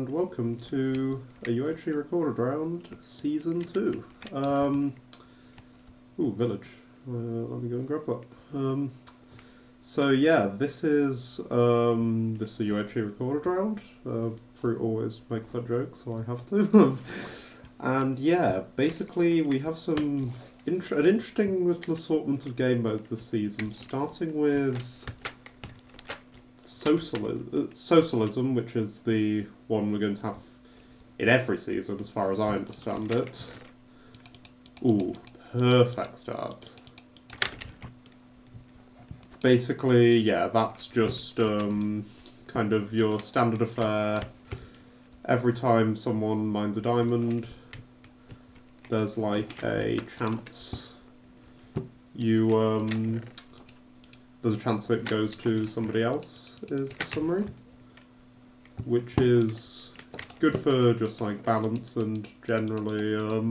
and welcome to A UHC Recorded Round, Season 2. Ooh, village. Let me go and grab that. So yeah, this is a UHC Recorded Round. Fruit always makes that joke, so I have to. And yeah, basically we have an interesting little assortment of game modes this season, starting with socialism, which is the one we're going to have in every season, as far as I understand it. Ooh, perfect start. Basically, yeah, that's just kind of your standard affair. Every time someone mines a diamond, there's like a chance there's a chance that it goes to somebody else, is the summary. Which is good for just like balance and generally, oh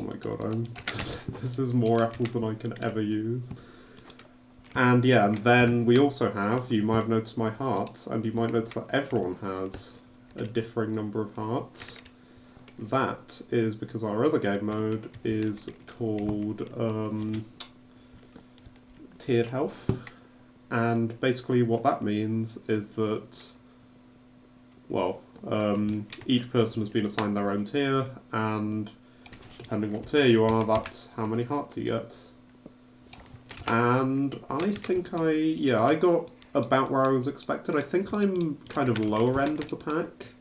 my god, this is more apples than I can ever use. And yeah, and then we also have, you might have noticed my hearts, and you might notice that everyone has a differing number of hearts. That is because our other game mode is called tiered health, and basically what that means is that, well, each person has been assigned their own tier, and depending what tier you are, that's how many hearts you get. And I think I got about where I was expected. I think I'm kind of lower end of the pack,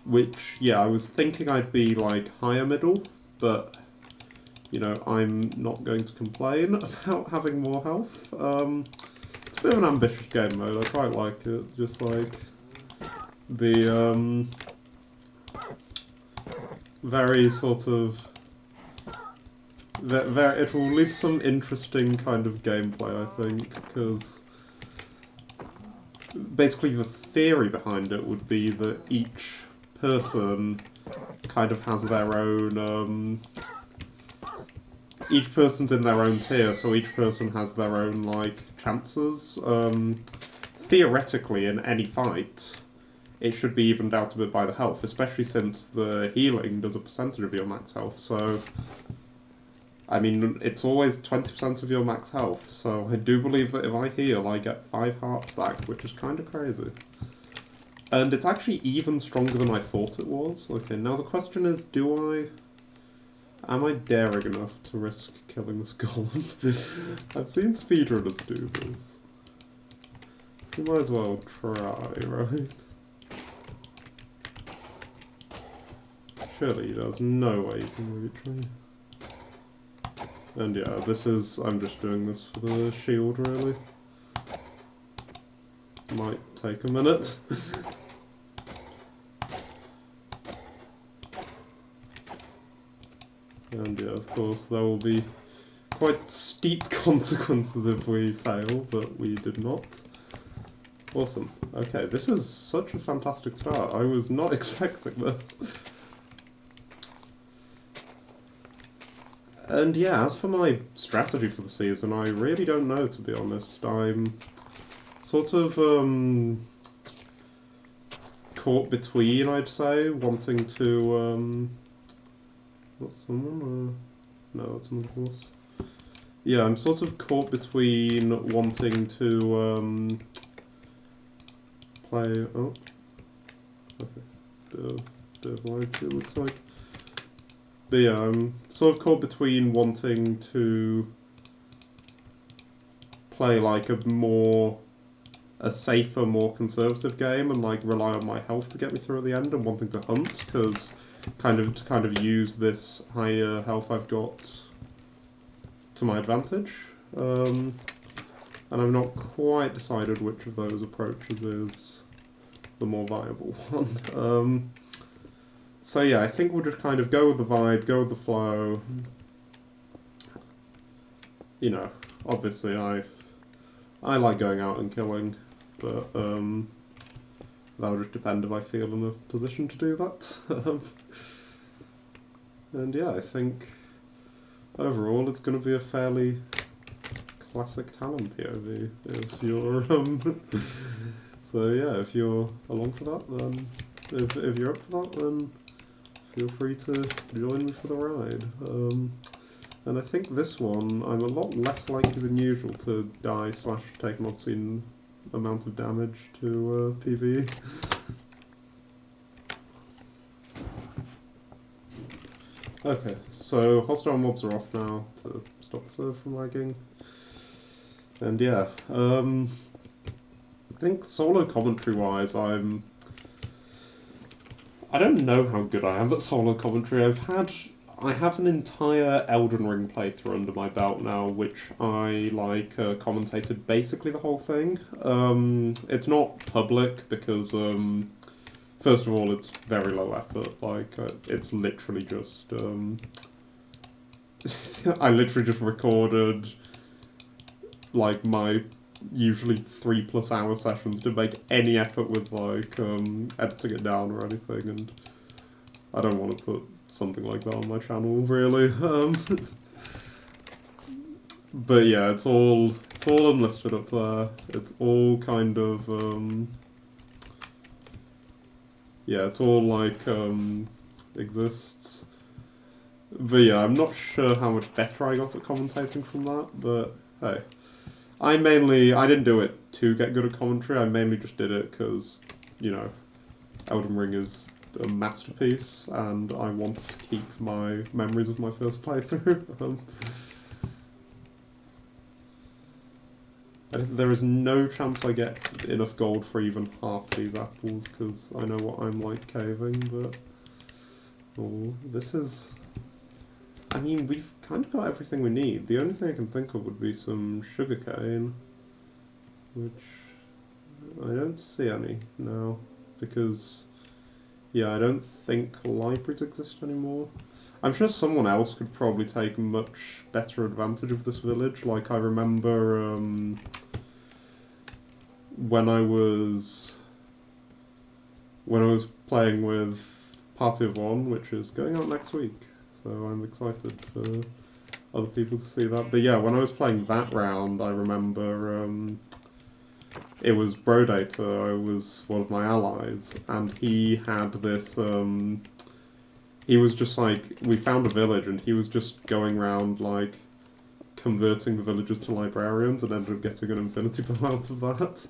which, yeah, I was thinking I'd be like higher middle, but you know, I'm not going to complain about having more health. It's a bit of an ambitious game mode, I quite like it. Just like the very sort of it will lead to some interesting kind of gameplay, I think, because basically the theory behind it would be that each person kind of has their own each person's in their own tier, so each person has their own, like, chances. Theoretically, in any fight, it should be evened out a bit by the health, especially since the healing does a percentage of your max health, so I mean, it's always 20% of your max health, so I do believe that if I heal, I get 5 hearts back, which is kind of crazy. And it's actually even stronger than I thought it was. Okay, now the question is, am I daring enough to risk killing this golem? I've seen speedrunners do this. You might as well try, right? Surely there's no way you can reach me. And yeah, I'm just doing this for the shield, really. Might take a minute. And yeah, of course, there will be quite steep consequences if we fail, but we did not. Awesome. Okay, this is such a fantastic start. I was not expecting this. And yeah, as for my strategy for the season, I really don't know, to be honest. I'm sort of caught between, I'd say, wanting to what's someone? No, it's someone else. Yeah, I'm sort of caught between wanting to play. Oh, okay. Bit of light, it looks like. But yeah, I'm sort of caught between wanting to play like a safer, more conservative game and like rely on my health to get me through at the end, and wanting to hunt because to kind of use this higher health I've got to my advantage. And I've not quite decided which of those approaches is the more viable one. So yeah, I think we'll just kind of go with the vibe, go with the flow. You know, obviously I like going out and killing, but that'll just depend if I feel in a position to do that. And yeah, I think overall it's going to be a fairly classic Talon POV if you're so yeah, if you're along for that, then if you're up for that, then feel free to join me for the ride. And I think this one, I'm a lot less likely than usual to die / take an obscene amount of damage to PvE. Okay, so hostile mobs are off now to stop the server from lagging. And yeah, I think solo commentary-wise, I don't know how good I am at solo commentary. I have an entire Elden Ring playthrough under my belt now, which I commentated basically the whole thing. It's not public because first of all, it's very low effort. It's literally just I literally just recorded my usually 3+ hour sessions to make any effort with editing it down or anything, and I don't want to put something like that on my channel really. But yeah, it's all unlisted up there. It's all kind of yeah, it's all exists. But yeah, I'm not sure how much better I got at commentating from that, but hey. I didn't do it to get good at commentary, I mainly just did it because, you know, Elden Ring is a masterpiece, and I wanted to keep my memories of my first playthrough. There is no chance I get enough gold for even half these apples, because I know what I'm like caving, but... Oh, this is... I mean, we've kind of got everything we need. The only thing I can think of would be some sugarcane, which I don't see any now, because, yeah, I don't think libraries exist anymore. I'm sure someone else could probably take much better advantage of this village. Like, I remember when I was playing with Party of One, which is going out next week. So I'm excited for other people to see that. But yeah, when I was playing that round, I remember it was Brodata, I was one of my allies, and he had this, he was just we found a village, and he was just going around, converting the villagers to librarians, and ended up getting an infinity bow out of that.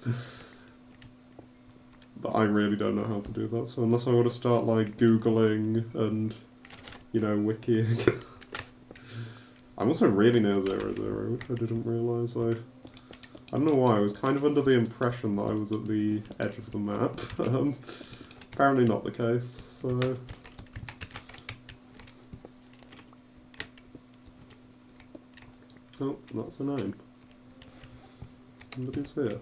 But I really don't know how to do that, so unless I want to start, Googling and... you know, wikiing. I'm also really near 0, which I didn't realise. I don't know why, I was kind of under the impression that I was at the edge of the map. Apparently not the case, so... Oh, that's a 9. Somebody's here.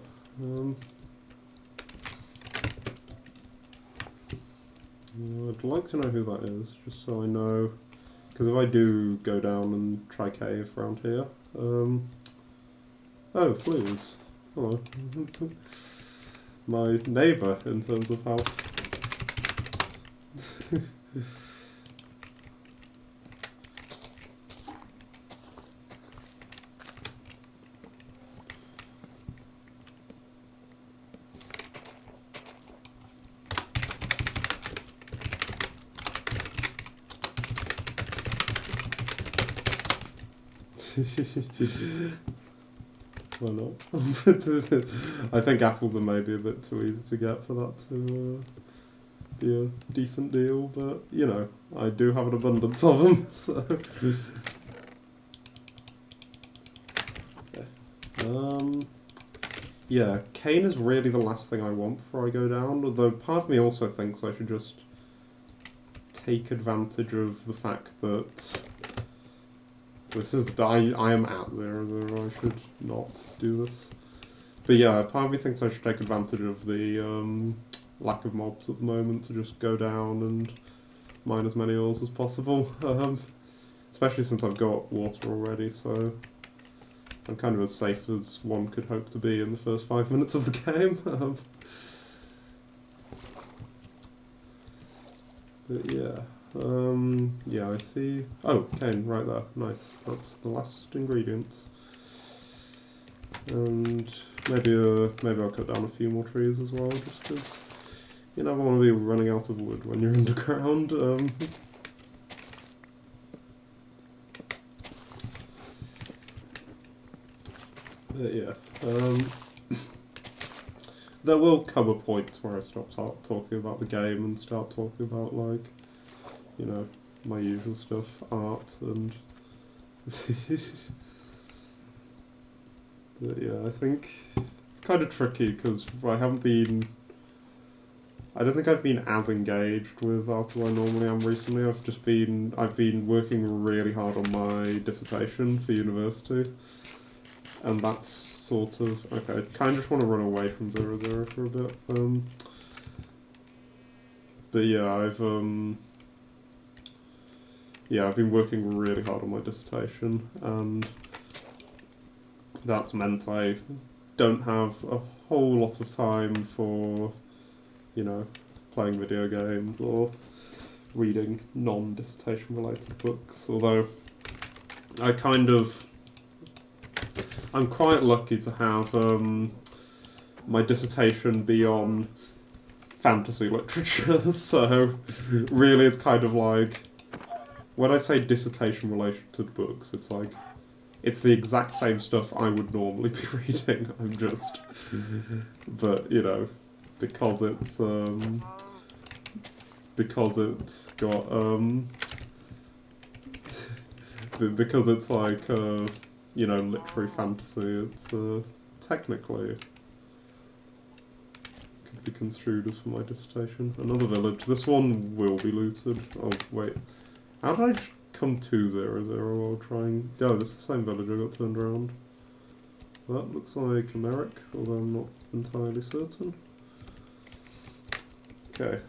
I'd like to know who that is, just so I know, because if I do go down and try cave around here, oh, fleas. Hello. My neighbour, in terms of health. Why not? I think apples are maybe a bit too easy to get for that to be a decent deal, but, you know, I do have an abundance of them, so... Okay. Yeah, cane is really the last thing I want before I go down, although part of me also thinks I should just take advantage of the fact that this is, I am at 0, I should not do this. But yeah, part of me thinks I should take advantage of the lack of mobs at the moment to just go down and mine as many ores as possible. Especially since I've got water already, so I'm kind of as safe as one could hope to be in the first 5 minutes of the game. But yeah. Yeah, I see. Oh, cane, right there. Nice. That's the last ingredient. And maybe I'll cut down a few more trees as well, just because, You never want to be running out of wood when you're underground. But yeah, there will come a point where I stop talking about the game and start talking about, like, you know, my usual stuff, art and... But yeah, I think it's kind of tricky because I don't think I've been as engaged with art as I normally am recently. I've been working really hard on my dissertation for university, and that's sort of, okay, I kind of just want to run away from 0-0 for a bit. But yeah, I've been working really hard on my dissertation, and that's meant I don't have a whole lot of time for, you know, playing video games or reading non-dissertation related books, although I'm quite lucky to have my dissertation be on fantasy literature, so really it's kind of like, when I say dissertation related books, it's like, it's the exact same stuff I would normally be reading, but, you know, because it's got, because it's like, you know, literary fantasy, it's, technically could be construed as for my dissertation. Another village. This one will be looted. Oh, wait. How did I just come to 0-0 while trying... Oh, this is the same village I got turned around. That looks like Americ, although I'm not entirely certain. Okay.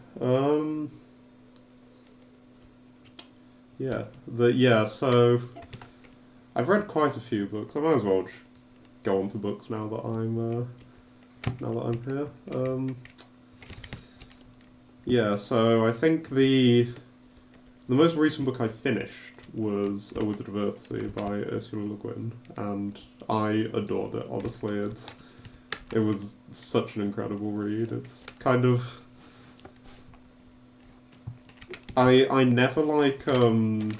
Yeah, so... I've read quite a few books. I might as well just go on to books now that I'm here. Yeah, so I think the most recent book I finished was A Wizard of Earthsea by Ursula Le Guin, and I adored it, honestly. It was such an incredible read. It's kind of... I never like, I'm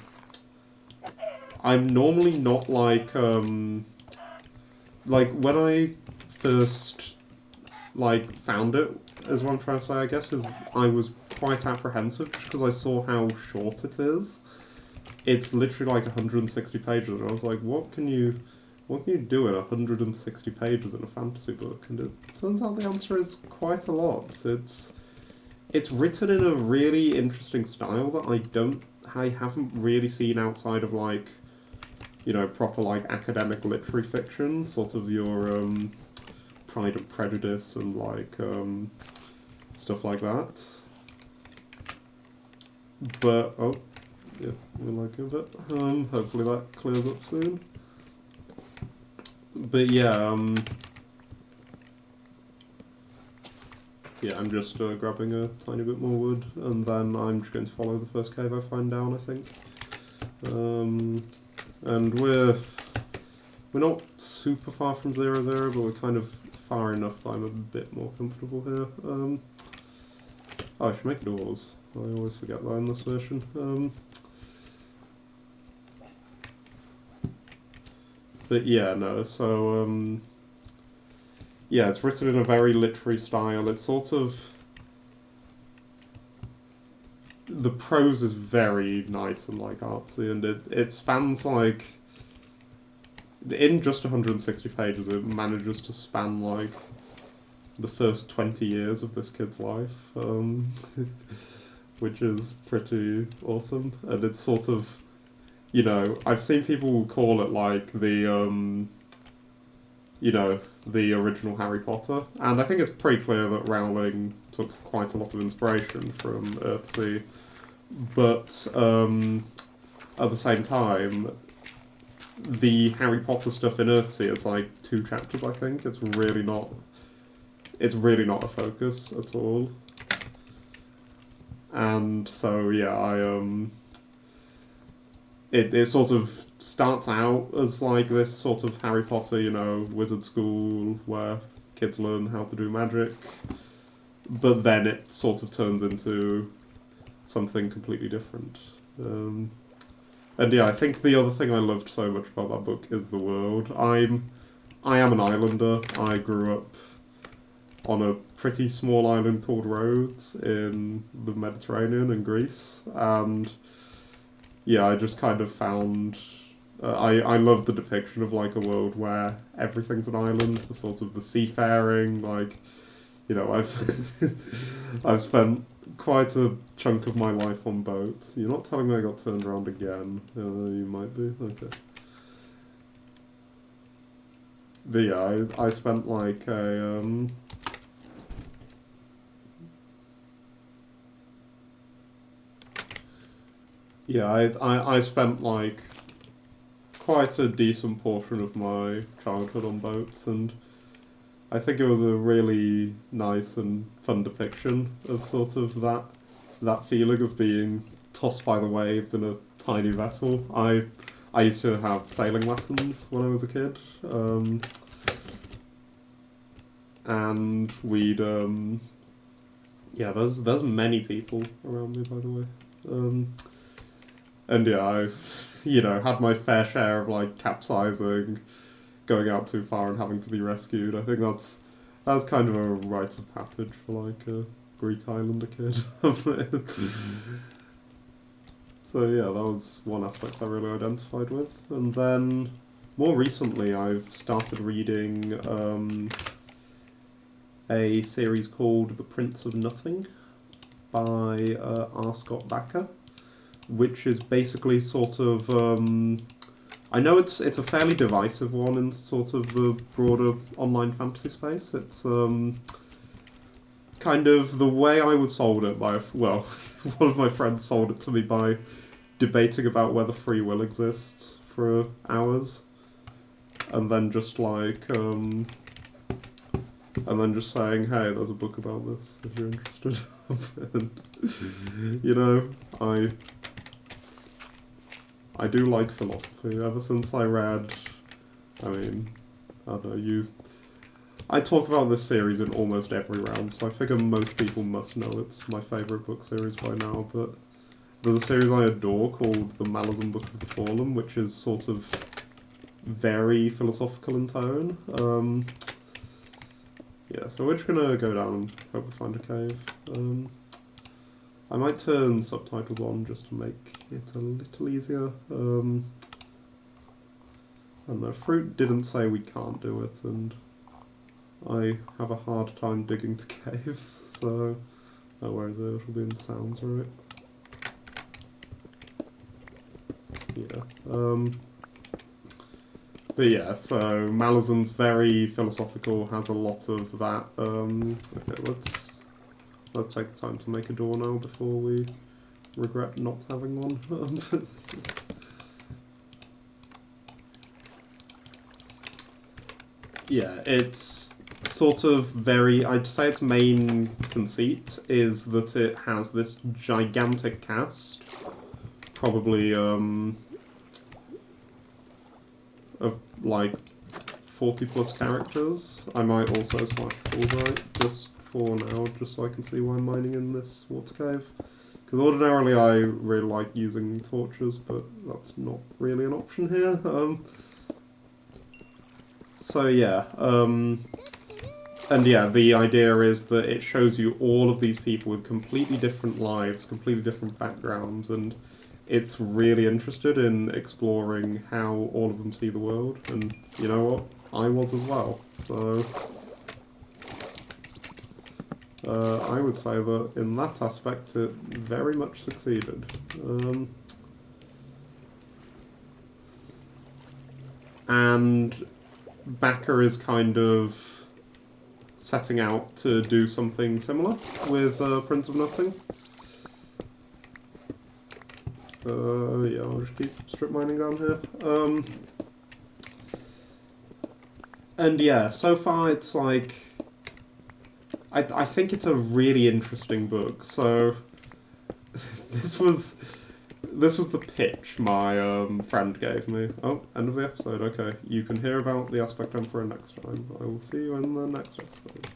normally not like when I first, like, found it, is what I'm trying to say, I guess, is I was quite apprehensive just because I saw how short it is. It's literally like 160 pages, and I was like, what can you do in 160 pages in a fantasy book? And it turns out the answer is quite a lot. It's written in a really interesting style that I haven't really seen outside of, like, you know, proper, like, academic literary fiction, sort of your Pride and Prejudice and, like, stuff like that. But, oh, yeah, we'll like a bit. Hopefully that clears up soon. But yeah, yeah, I'm just grabbing a tiny bit more wood, and then I'm just going to follow the first cave I find down, I think. And we're not super far from 0-0, but we're kind of far enough that I'm a bit more comfortable here. Oh, I should make doors. I always forget that in this version. But yeah, no, so, yeah, it's written in a very literary style. It's sort of... The prose is very nice and, like, artsy, and it spans, like... In just 160 pages, it manages to span, like, the first 20 years of this kid's life, which is pretty awesome. And it's sort of, you know, I've seen people call it, like, the, you know, the original Harry Potter, and I think it's pretty clear that Rowling took quite a lot of inspiration from Earthsea, but at the same time, the Harry Potter stuff in Earthsea is like 2 chapters, I think. It's really not a focus at all. And so yeah, it sort of starts out as like this sort of Harry Potter, you know, wizard school where kids learn how to do magic. but then it sort of turns into something completely different. And yeah, I think the other thing I loved so much about that book is the world. I am an islander. I grew up on a pretty small island called Rhodes in the Mediterranean in Greece, and yeah, I just kind of found I love the depiction of like a world where everything's an island, the sort of the seafaring, like, you know, I've spent quite a chunk of my life on boats. You're not telling me I got turned around again? You might be. Okay. But yeah, I spent like a yeah, I spent like quite a decent portion of my childhood on boats, and I think it was a really nice and fun depiction of sort of that feeling of being tossed by the waves in a tiny vessel. I used to have sailing lessons when I was a kid, and we'd yeah, there's many people around me, by the way, and yeah, I've had my fair share of like capsizing, going out too far and having to be rescued. I think that's kind of a rite of passage for like a Greek Islander kid. So yeah, that was one aspect I really identified with. And then more recently I've started reading a series called The Prince of Nothing by R. Scott Bakker, which is basically sort of I know it's a fairly divisive one in sort of the broader online fantasy space. It's kind of the way I was sold it by one of my friends sold it to me by debating about whether free will exists for hours, and then just like and then just saying, hey, there's a book about this if you're interested. And, I do like philosophy. Ever since I read, I don't know, I talk about this series in almost every round, so I figure most people must know it's my favourite book series by now, but there's a series I adore called The Malazan Book of the Fallen, which is sort of very philosophical in tone. Yeah, so we're just gonna go down and hope we find a cave. I might turn subtitles on just to make it a little easier. I don't know, Fruit didn't say we can't do it, and I have a hard time digging to caves, so... Oh, where is it? It'll be in the sounds, right? Yeah. But yeah, so Malazan's very philosophical, has a lot of that. Okay, let's take the time to make a door now before we regret not having one. Yeah, it's sort of I'd say its main conceit is that it has this gigantic cast, probably of like 40 plus characters. I might also slash Fulbright just for now, just so I can see why I'm mining in this water cave. Because ordinarily I really like using torches, but that's not really an option here. So yeah, and yeah, the idea is that it shows you all of these people with completely different lives, completely different backgrounds, and it's really interested in exploring how all of them see the world, and you know what? I was as well, so... I would say that in that aspect it very much succeeded. And Bakker is kind of setting out to do something similar with Prince of Nothing. Yeah, I'll just keep strip mining down here. And yeah, so far it's like... I think it's a really interesting book. So this was the pitch my friend gave me. Oh, end of the episode. Okay, you can hear about the Aspect Emperor next time. I will see you in the next episode.